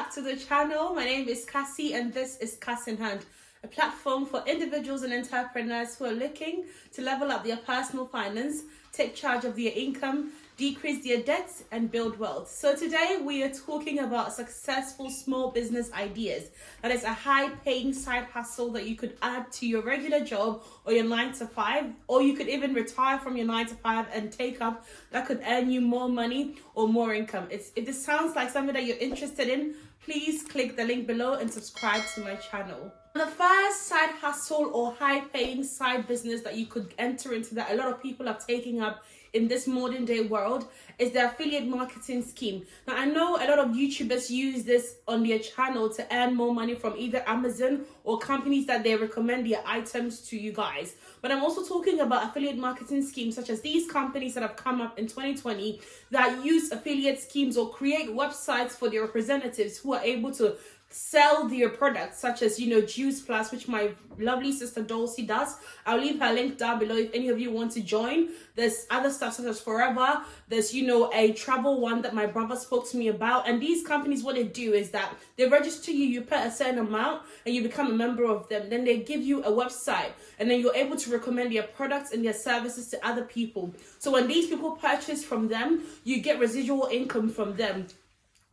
back to the channel. My name is Cassie and this is Cass in Hand, a platform for individuals and entrepreneurs who are looking to level up their personal finance, take charge of their income, decrease their debts and build wealth. So today we are talking about successful small business ideas. That is a high-paying side hustle that you could add to your regular job or your 9 to 5, or you could even retire from your 9 to 5 and take up that could earn you more money or more income. If this sounds like something that you're interested in, please click the link below and subscribe to my channel. The first side hustle or high-paying side business that you could enter into that a lot of people are taking up in this modern day world is the affiliate marketing scheme. Now, I know a lot of YouTubers use this on their channel to earn more money from either Amazon or companies that they recommend their items to you guys. But I'm also talking about affiliate marketing schemes such as these companies that have come up in 2020 that use affiliate schemes or create websites for their representatives who are able to sell their products, such as Juice Plus, which my lovely sister Dulcie does. I'll leave her link down below if any of you want to join. There's other stuff such as Forever. There's a travel one that my brother spoke to me about. And these companies, what they do is that they register you pay a certain amount and you become a member of them. Then they give you a website and then you're able to recommend their products and their services to other people. So when these people purchase from them, you get residual income from them,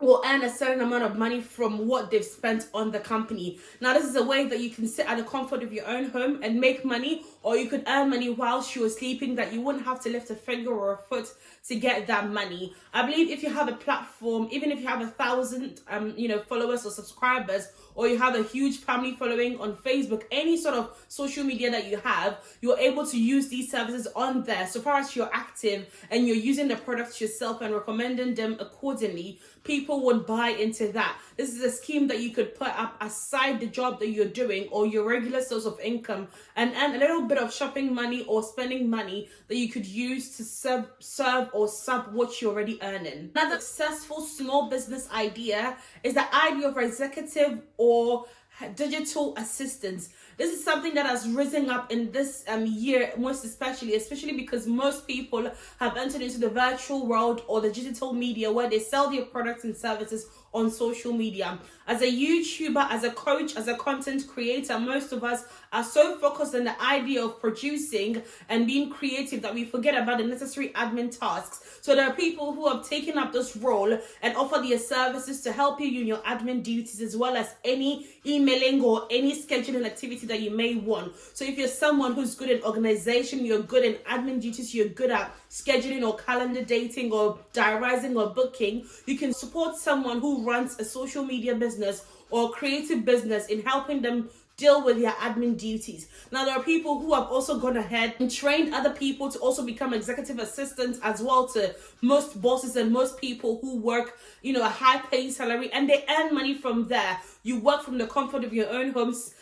or earn a certain amount of money from what they've spent on the company. Now, this is a way that you can sit at the comfort of your own home and make money, or you could earn money whilst you're sleeping that you wouldn't have to lift a finger or a foot to get that money. I believe if you have a platform, even if you have 1,000 followers or subscribers, or you have a huge family following on Facebook, any sort of social media that you have, you're able to use these services on there. So far as you're active and you're using the products yourself and recommending them accordingly, people would buy into that. This is a scheme that you could put up aside the job that you're doing or your regular source of income and earn a little bit of shopping money or spending money that you could use to serve or sub what you're already earning. Another successful small business idea is the idea of executive or digital assistants. This is something that has risen up in this year, most especially because most people have entered into the virtual world or the digital media where they sell their products and services on social media. As a YouTuber, as a coach, as a content creator, most of us are so focused on the idea of producing and being creative that we forget about the necessary admin tasks. So there are people who have taken up this role and offer their services to help you in your admin duties, as well as any emailing or any scheduling activity that you may want. So if you're someone who's good in organization, you're good in admin duties, you're good at scheduling or calendar dating or diarizing or booking, you can support someone who runs a social media business or creative business in helping them deal with their admin duties. Now, there are people who have also gone ahead and trained other people to also become executive assistants as well to most bosses and most people who work, a high-paying salary, and they earn money from there. You work from the comfort of your own homes,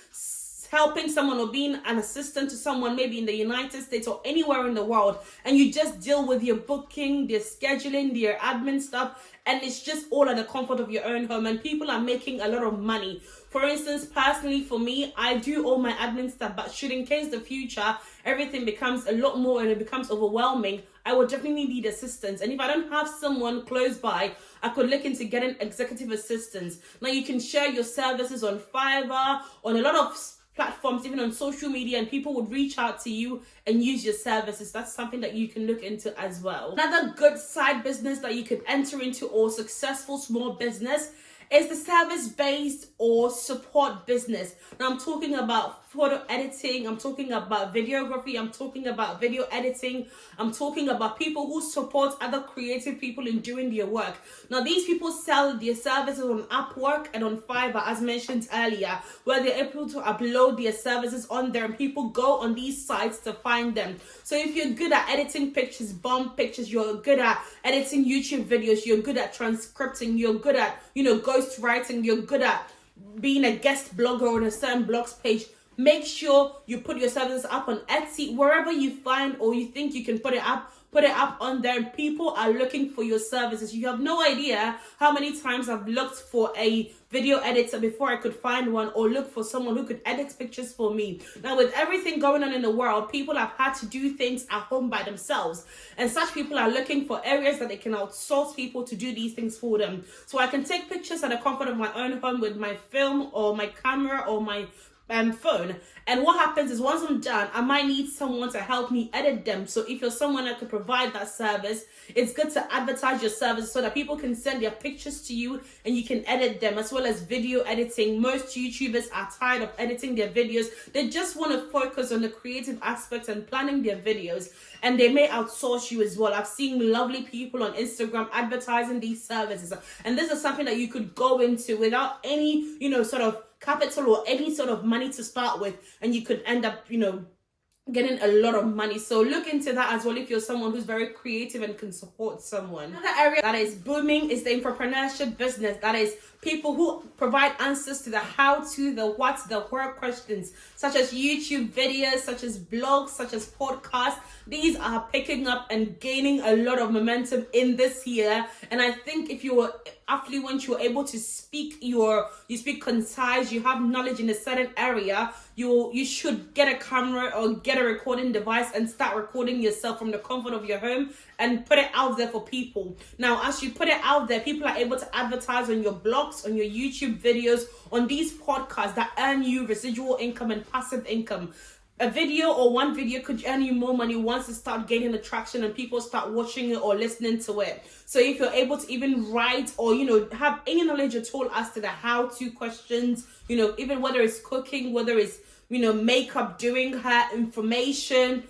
helping someone or being an assistant to someone maybe in the United States or anywhere in the world, and you just deal with your booking, their scheduling, their admin stuff, and it's just all at the comfort of your own home, and people are making a lot of money. For instance, personally for me, I do all my admin stuff, but should in case the future everything becomes a lot more and it becomes overwhelming, I would definitely need assistance. And if I don't have someone close by, I could look into getting executive assistance. Now, you can share your services on Fiverr, on a lot of platforms, even on social media, and people would reach out to you and use your services. That's something that you can look into as well. Another good side business that you could enter into or successful small business is the service-based or support business. Now, I'm talking about photo editing, I'm talking about videography, I'm talking about video editing, I'm talking about people who support other creative people in doing their work. Now, these people sell their services on Upwork and on Fiverr, as mentioned earlier, where they're able to upload their services on there and people go on these sites to find them. So if you're good at editing pictures, bomb pictures, you're good at editing YouTube videos, you're good at transcripting, you're good at, ghost writing, you're good at being a guest blogger on a certain blogs page, make sure you put your services up on Etsy, wherever you find or you think you can put it up. put it up on there, and people are looking for your services. You have no idea how many times I've looked for a video editor before I could find one, or look for someone who could edit pictures for me. Now, with everything going on in the world, people have had to do things at home by themselves, and such people are looking for areas that they can outsource people to do these things for them. So I can take pictures at the comfort of my own home with my film or my camera or my phone, and what happens is once I'm done, I might need someone to help me edit them. So if you're someone that could provide that service, it's good to advertise your service so that people can send their pictures to you and you can edit them, as well as video editing. Most YouTubers are tired of editing their videos. They just want to focus on the creative aspects and planning their videos, and they may outsource you as well. I've seen lovely people on Instagram advertising these services, and this is something that you could go into without any, sort of capital or any sort of money to start with, and you could end up, getting a lot of money. So look into that as well if you're someone who's very creative and can support someone. Another area that is booming is the infopreneurship business. That is people who provide answers to the how to, the what, the where questions, such as YouTube videos, such as blogs, such as podcasts. These are picking up and gaining a lot of momentum in this year. And I think if you were affluent, you're able to speak concise, you have knowledge in a certain area, you should get a camera or get a recording device and start recording yourself from the comfort of your home and put it out there for people. Now, as you put it out there, people are able to advertise on your blogs, on your YouTube videos, on these podcasts that earn you residual income and passive income. A video or one video could earn you more money once it starts gaining attraction and people start watching it or listening to it. So if you're able to even write or, have any knowledge at all as to the how-to questions, even whether it's cooking, whether it's, makeup, doing hair, information,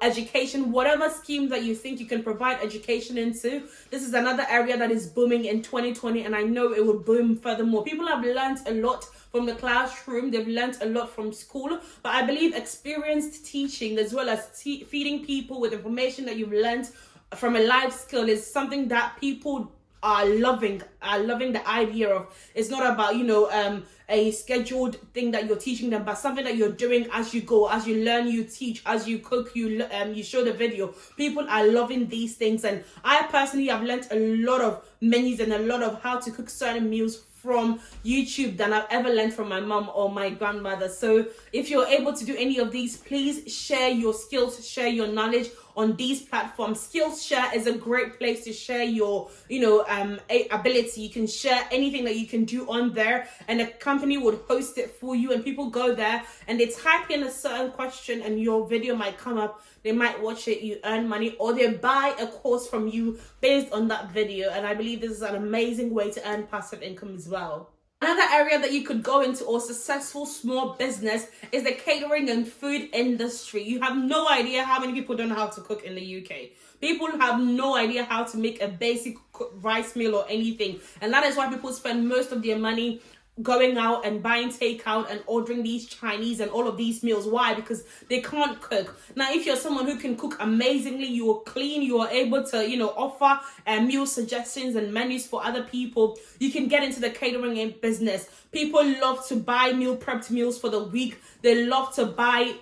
education, whatever scheme that you think you can provide education into, this is another area that is booming in 2020, and I know it will boom furthermore. People have learned a lot from the classroom, they've learned a lot from school, but I believe experienced teaching as well as feeding people with information that you've learned from a life skill is something that people are loving the idea of. It's not about, a scheduled thing that you're teaching them, but something that you're doing as you go, as you learn, you teach, as you cook, you show the video. People are loving these things, and I personally have learned a lot of menus and a lot of how to cook certain meals from YouTube than I've ever learned from my mom or my grandmother. So if you're able to do any of these, please share your skills, share your knowledge on these platforms. Skillshare is a great place to share your, ability. You can share anything that you can do on there, and a company would host it for you, and people go there and they type in a certain question and your video might come up. They might watch it, you earn money, or they buy a course from you based on that video. And I believe this is an amazing way to earn passive income as well. Another area that you could go into, or successful small business, is the catering and food industry. You have no idea how many people don't know how to cook in the UK. People have no idea how to make a basic rice meal or anything. And that is why people spend most of their money going out and buying takeout and ordering these Chinese and all of these meals. Why? Because they can't cook. Now, if you're someone who can cook amazingly, you are clean, you are able to, offer meal suggestions and menus for other people, you can get into the catering business. People love to buy meal prepped meals for the week. They love to buy,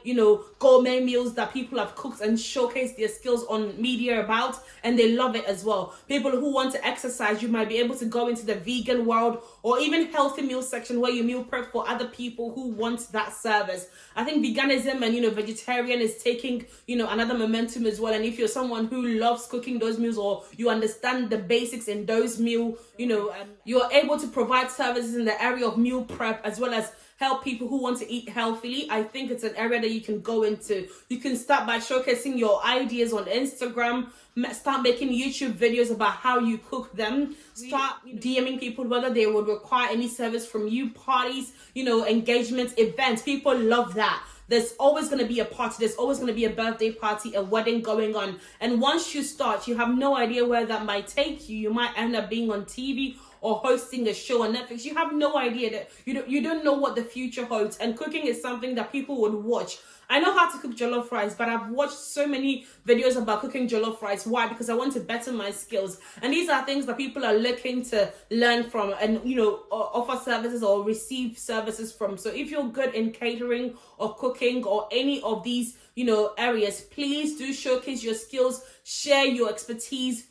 gourmet meals that people have cooked and showcase their skills on media about, and they love it as well. People who want to exercise, you might be able to go into the vegan world or even healthy meal section where you meal prep for other people who want that service. I think veganism and, vegetarian is taking, another momentum as well. And if you're someone who loves cooking those meals, or you understand the basics in those meals, you're able to provide services in the area of meal prep as well as help people who want to eat healthily. I think it's an area that you can go into. You can start by showcasing your ideas on Instagram, start making YouTube videos about how you cook them, start DMing people whether they would require any service from you, parties, engagements, events. People love that. There's always going to be a party. There's always going to be a birthday party, a wedding going on. And once you start, you have no idea where that might take you. You might end up being on TV or hosting a show on Netflix. You have no idea that you don't know what the future holds, and cooking is something that people would watch. I know how to cook jollof rice, but I've watched so many videos about cooking jollof rice. Why? Because I want to better my skills. And these are things that people are looking to learn from and, offer services or receive services from. So if you're good in catering or cooking or any of these, areas, please do showcase your skills, share your expertise,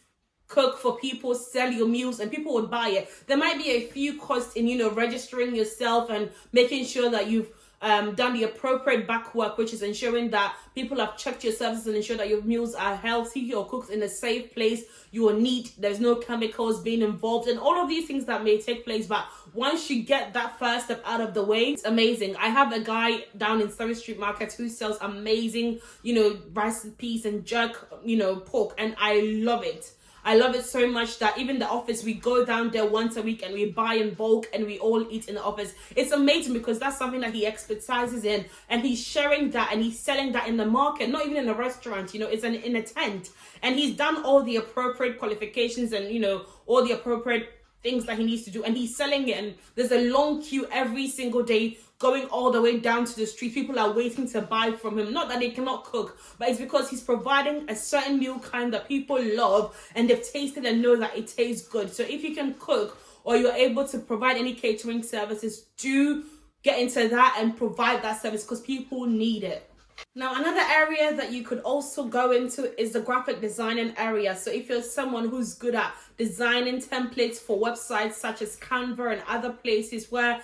cook for people, sell your meals, and people would buy it. There might be a few costs in, registering yourself and making sure that you've done the appropriate back work, which is ensuring that people have checked your services and ensure that your meals are healthy or cooked in a safe place. You are neat. There's no chemicals being involved, and all of these things that may take place. But once you get that first step out of the way, it's amazing. I have a guy down in Surrey Street Market who sells amazing, recipes and jerk, pork, and I love it. I love it so much that even the office, we go down there once a week and we buy in bulk and we all eat in the office. It's amazing because that's something that he expertises in, and he's sharing that and he's selling that in the market, not even in a restaurant, it's in a tent. And he's done all the appropriate qualifications and, all the appropriate things that he needs to do, and he's selling it, and there's a long queue every single day going all the way down to the street. People are waiting to buy from him. Not that they cannot cook, but it's because he's providing a certain meal kind that people love and they've tasted and know that it tastes good. So if you can cook or you're able to provide any catering services, do get into that and provide that service because people need it. Now, another area that you could also go into is the graphic designing area. So if you're someone who's good at designing templates for websites such as Canva and other places where,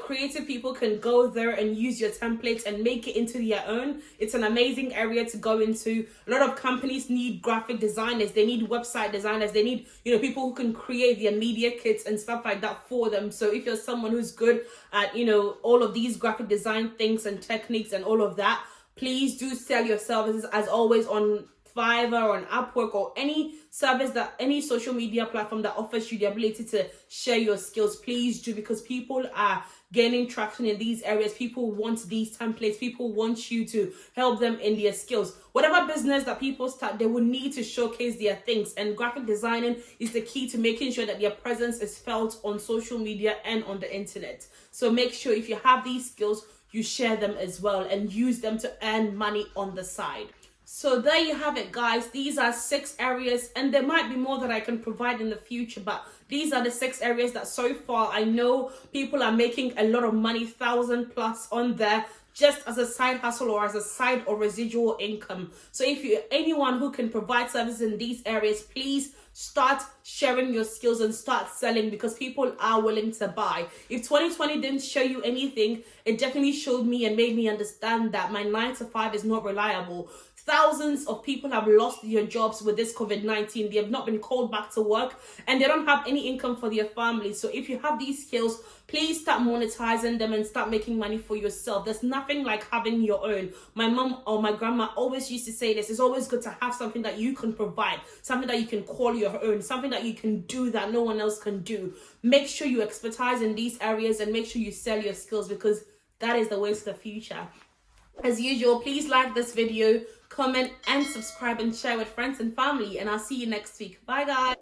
creative people can go there and use your templates and make it into their own, it's an amazing area to go into. A lot of companies need graphic designers. They need website designers. They need, people who can create their media kits and stuff like that for them. So if you're someone who's good at, all of these graphic design things and techniques and all of that, please do sell your services as always on Fiverr or on Upwork or any service any social media platform that offers you the ability to share your skills. Please do, because people are gaining traction in these areas. People want these templates. People want you to help them in their skills. Whatever business that people start, they will need to showcase their things, and graphic designing is the key to making sure that their presence is felt on social media and on the internet. So make sure if you have these skills, you share them as well and use them to earn money on the side. So there you have it, guys. These are 6 areas, and there might be more that I can provide in the future, but these are the 6 areas that so far I know people are making a lot of money, 1,000+ on there, just as a side hustle or as a side or residual income. So if you're anyone who can provide services in these areas, please start sharing your skills and start selling, because people are willing to buy. If 2020 didn't show you anything, it definitely showed me and made me understand that my 9 to 5 is not reliable. Thousands of people have lost their jobs with this COVID-19. They have not been called back to work and they don't have any income for their families. So if you have these skills, please start monetizing them and start making money for yourself. There's nothing like having your own. My mom or my grandma always used to say this. It's always good to have something that you can provide, something that you can call your own, something that you can do that no one else can do. Make sure you expertise in these areas and make sure you sell your skills, because that is the way to the future. As usual, please like this video, comment and subscribe and share with friends and family, and I'll see you next week. Bye guys.